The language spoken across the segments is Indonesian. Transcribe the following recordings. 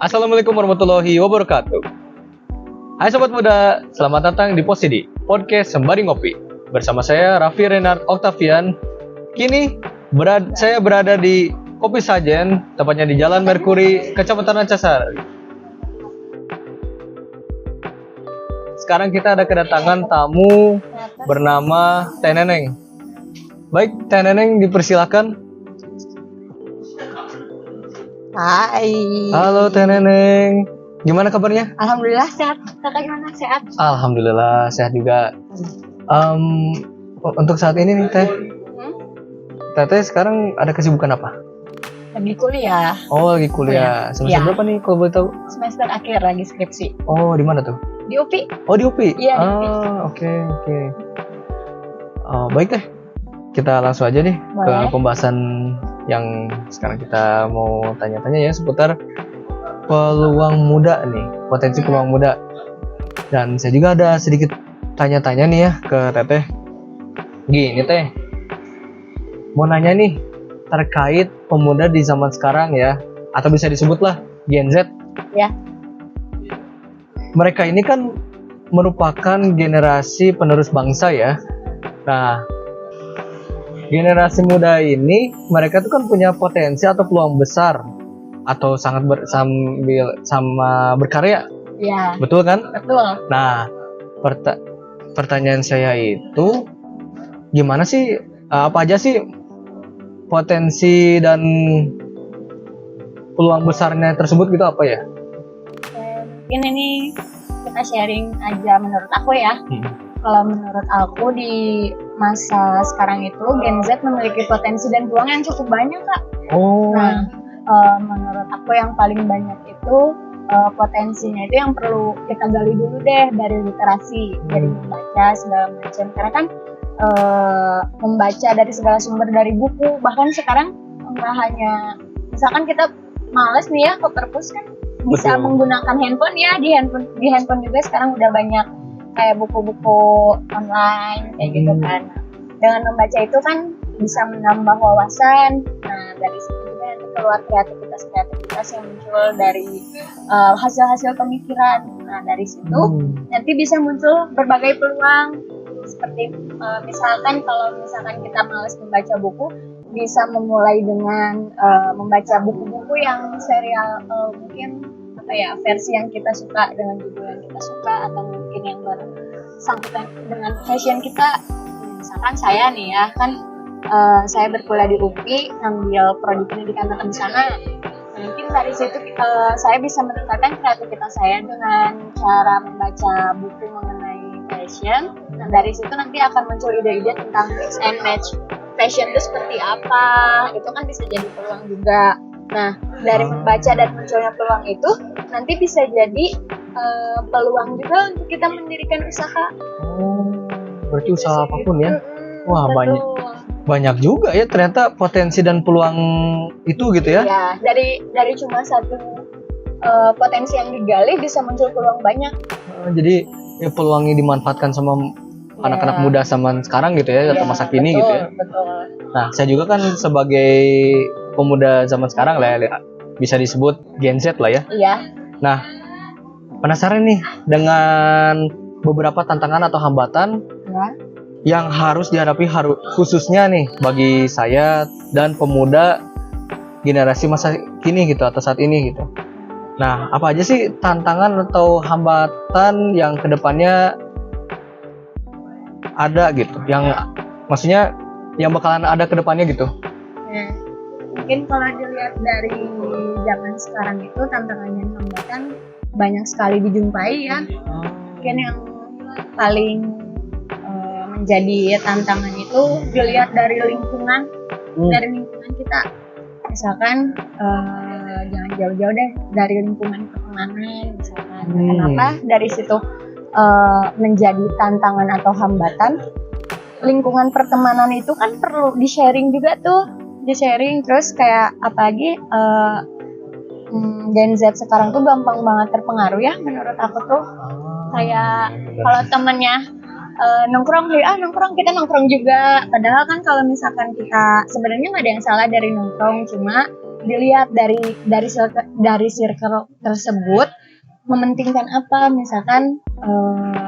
Assalamualaikum warahmatullahi wabarakatuh. Hai sobat muda, selamat datang di Posidi, podcast sembari ngopi. Bersama saya Raffi Renard Octavian. Kini saya berada di Kopi Sajen, tepatnya di Jalan Merkuri, Kecamatan Ancasari. Sekarang kita ada kedatangan tamu bernama Teh Neneng. Baik, Teh Neneng dipersilakan. Hai. Halo Teh Neneng, gimana kabarnya? Alhamdulillah sehat. Kakak gimana? Sehat? Alhamdulillah sehat juga. Untuk saat ini nih Teh sekarang ada kesibukan apa? Lagi kuliah. Oh, lagi kuliah. Semester berapa nih kalau boleh tahu? Semester akhir lagi skripsi. Oh, di mana tuh? Di UPI. Oh, di UPI. Iya, di UPI. Oke. Baik Teh. Kita langsung aja nih ke Boleh. pembahasan yang sekarang kita mau tanya-tanya ya seputar peluang muda nih, potensi peluang muda. Dan saya juga ada sedikit tanya-tanya nih ya ke Teteh. Gini Teh, mau nanya nih terkait pemuda di zaman sekarang ya, atau bisa disebutlah Gen Z. Ya. Mereka ini kan merupakan generasi penerus bangsa ya. Nah, generasi muda ini mereka tuh kan punya potensi atau peluang besar atau sangat sama berkarya, Iya. betul kan? Betul. Nah, pertanyaan saya itu gimana sih, apa aja sih potensi dan peluang besarnya tersebut gitu apa ya? Mungkin ini kita sharing aja menurut aku ya. Kalau menurut aku di masa sekarang itu Gen Z memiliki potensi dan peluang yang cukup banyak, Kak. Oh. Nah, menurut aku yang paling banyak itu potensinya itu yang perlu kita gali dulu deh dari literasi, dari membaca segala macam. Karena kan membaca dari segala sumber dari buku, bahkan sekarang nggak hanya misalkan kita males nih ya ke perpus kan bisa Betul. menggunakan handphone ya, di handphone juga sekarang udah banyak kayak buku-buku online kayak gitu kan. Dengan membaca itu kan bisa menambah wawasan. Nah, dari situ juga nanti keluar kreativitas yang muncul dari hasil-hasil pemikiran. Nah, dari situ nanti bisa muncul berbagai peluang seperti misalkan kalau misalkan kita malas membaca buku, bisa memulai dengan membaca buku-buku yang serial mungkin versi yang kita suka dengan judul yang kita suka, atau mungkin yang bersangkutan dengan passion kita. Misalkan saya nih ya kan saya berkuliah di UPI ngambil prodi pendidikan tata busana. Mungkin dari situ saya bisa meningkatkan kreativitas saya dengan cara membaca buku mengenai fashion. Nah, dari situ nanti akan muncul ide-ide tentang mix and match fashion itu seperti apa. Itu kan bisa jadi peluang juga. Nah, dari membaca dan munculnya peluang itu nanti bisa jadi peluang juga untuk kita mendirikan usaha. Berarti usaha apapun ya. Wah, Betul. banyak juga ya ternyata potensi dan peluang itu gitu ya. Ya, dari cuma satu potensi yang digali bisa muncul peluang banyak. Jadi ya peluangnya dimanfaatkan sama anak-anak muda zaman sekarang gitu ya, atau masa kini gitu ya. Betul. Nah, saya juga kan sebagai pemuda zaman sekarang lah ya, bisa disebut Gen Z lah ya. Iya. Nah, penasaran nih dengan beberapa tantangan atau hambatan Ya. yang harus dihadapi khususnya nih bagi saya dan pemuda generasi masa kini gitu atau saat ini gitu. Nah, apa aja sih tantangan atau hambatan yang kedepannya ada gitu, yang maksudnya yang bakalan ada kedepannya gitu? Nah, mungkin kalau dilihat dari zaman sekarang itu tantangan dan hambatan banyak sekali dijumpai ya. Mungkin yang paling menjadi tantangan itu dilihat dari lingkungan, kita. Misalkan jangan jauh-jauh deh dari lingkungan pertemanan misalkan. Kenapa dari situ menjadi tantangan atau hambatan? Lingkungan pertemanan itu kan perlu di-sharing juga tuh, terus kayak apalagi Gen Z sekarang tuh gampang banget terpengaruh ya menurut aku tuh. Kayak kalau temennya nongkrong kita nongkrong juga, padahal kan kalau misalkan kita sebenarnya nggak ada yang salah dari nongkrong, cuma dilihat dari circle tersebut mementingkan apa, misalkan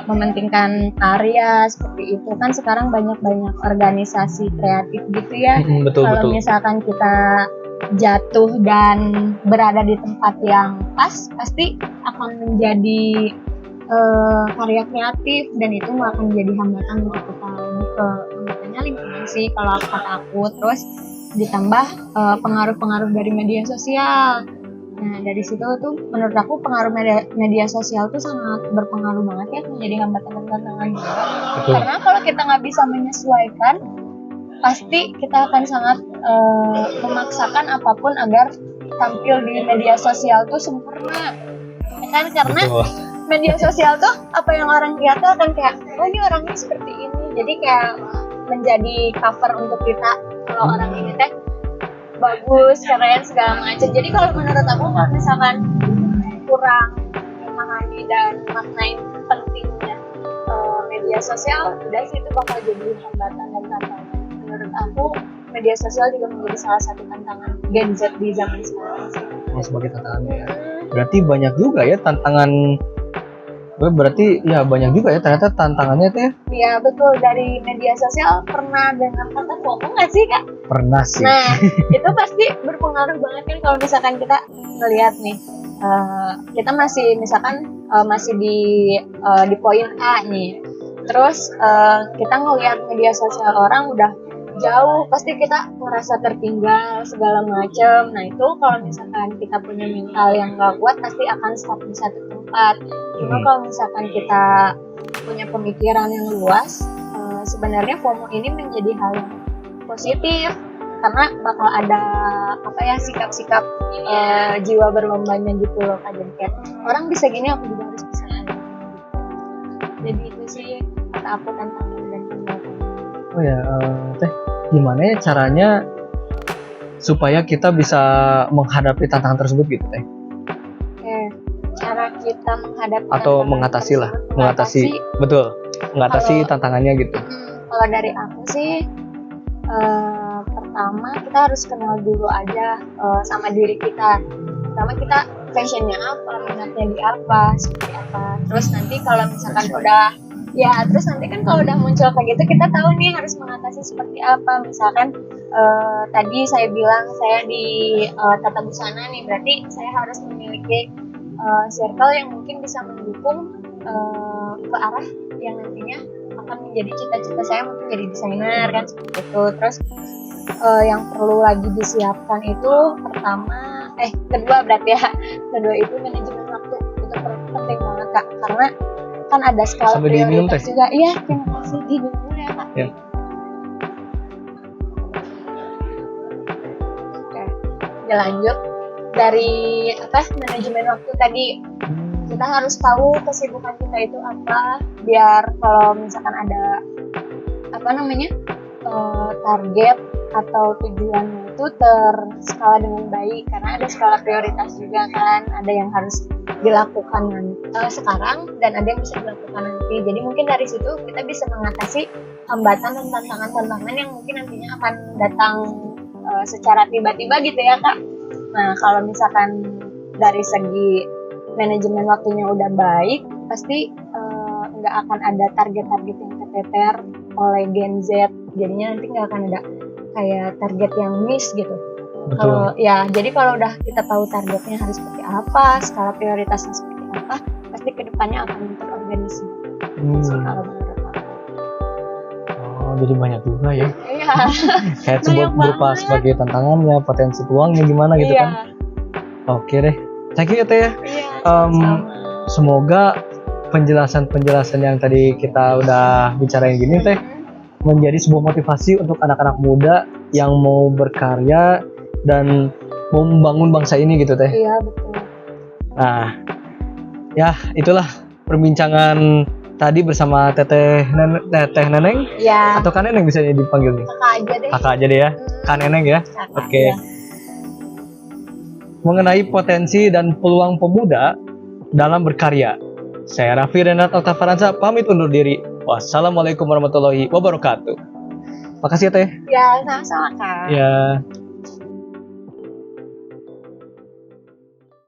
mementingkan karya seperti itu kan. Sekarang banyak organisasi kreatif gitu ya. Betul, Kalau betul. misalkan kita jatuh dan berada di tempat yang pas, pasti akan menjadi karya kreatif, dan itu nggak akan jadi hambatan untuk kita ke hambatannya lingkungan sih kalau kata aku. Terus ditambah pengaruh-pengaruh dari media sosial. Nah, dari situ tuh menurut aku pengaruh media sosial tuh sangat berpengaruh banget ya menjadi hambatan dan tantangan juga. Betul. Karena kalau kita nggak bisa menyesuaikan, pasti kita akan sangat memaksakan apapun agar tampil di media sosial tuh sempurna. Ya kan? Karena Betul. media sosial tuh apa yang orang lihat tuh akan kayak, oh ini orangnya seperti ini. Jadi kayak menjadi cover untuk kita kalau orang ini teh bagus, keren, segala macam. Jadi kalau menurut aku kalau misalkan kurang memahami dan maknain pentingnya media sosial, udah sih itu bakal jadi hambatan dan tantangan. Menurut aku media sosial juga menjadi salah satu tantangan Gen Z di zaman sekarang sih. Sebagai tantangannya ya. Berarti banyak juga ya tantangan. Berarti ya banyak juga ya ternyata tantangannya tuh ya. Iya betul, dari media sosial pernah dengar kata FOMO nggak sih Kak? Pernah sih. Nah itu pasti berpengaruh banget kan kalau misalkan kita ngelihat nih, kita masih misalkan masih di poin A nih, terus kita ngelihat media sosial orang udah jauh, pasti kita merasa tertinggal segala macam. Nah itu kalau misalkan kita punya mental yang nggak kuat, pasti akan stuck di satu tempat. Cuma kalau misalkan kita punya pemikiran yang luas, sebenarnya FOMO ini menjadi hal yang positif, karena bakal ada sikap-sikap jiwa berlombanya gitu loh. Jadi kayak orang bisa gini, aku juga harus bisa. Jadi itu sih kata aku tantangan dan kendala. Oh ya, Teh, gimana ya caranya supaya kita bisa menghadapi tantangan tersebut gitu Teh? Cara kita menghadapi Atau mengatasi lah, betul, mengatasi tantangannya gitu. Kalau dari aku sih, pertama kita harus kenal dulu aja sama diri kita. Pertama kita passionnya apa, minatnya di apa, seperti apa. Terus nanti kalau misalkan terus nanti kan kalau udah muncul kayak gitu, kita tahu nih harus mengatasi seperti apa. Misalkan tadi saya bilang saya di tata busana nih, berarti saya harus memiliki circle yang mungkin bisa mendukung ke arah yang nantinya akan menjadi cita-cita saya, mungkin jadi desainer kan seperti itu. Terus yang perlu lagi disiapkan itu kedua itu manajemen waktu. Itu penting banget Kak, karena kan ada skala prioritas juga. Iya, terima kasih, diminum dulu ya Kak. Ya. Oke, lanjut dari manajemen waktu tadi. Kita harus tahu kesibukan kita itu apa, biar kalau misalkan ada target atau tujuan itu terskala dengan baik, karena ada skala prioritas juga kan, ada yang harus dilakukan sekarang dan ada yang bisa dilakukan nanti. Jadi mungkin dari situ kita bisa mengatasi hambatan dan tantangan-tantangan yang mungkin nantinya akan datang secara tiba-tiba gitu ya Kak. Nah kalau misalkan dari segi manajemen waktunya udah baik, pasti nggak akan ada target-target yang keteter oleh Gen Z. Jadinya nanti nggak akan ada kayak target yang miss gitu. Jadi kalau udah kita tahu targetnya harus seperti apa, skala prioritasnya seperti apa, pasti kedepannya akan terorganisir. Kalau menurut aku. Oh, jadi banyak juga ya. Iya. Kayak berupa sebagai tantangannya, potensi peluangnya gimana gitu kan. Oke deh. Thank you ya Teh ya. Semoga penjelasan yang tadi kita udah bicarain gini Teh menjadi sebuah motivasi untuk anak-anak muda yang mau berkarya dan mau membangun bangsa ini gitu Teh. Iya betul. Nah, ya itulah perbincangan tadi bersama Teh Neneng. Ya. Atau Kak Neneng bisa dipanggil nih? Kakak aja deh ya. Kak Neneng ya. Oke. Mengenai potensi dan peluang pemuda dalam berkarya. Saya Raffi Renat Oktafaransa pamit undur diri. Wassalamualaikum warahmatullahi wabarakatuh. Makasih ya Teh. Ya, sama-sama Kak. Ya.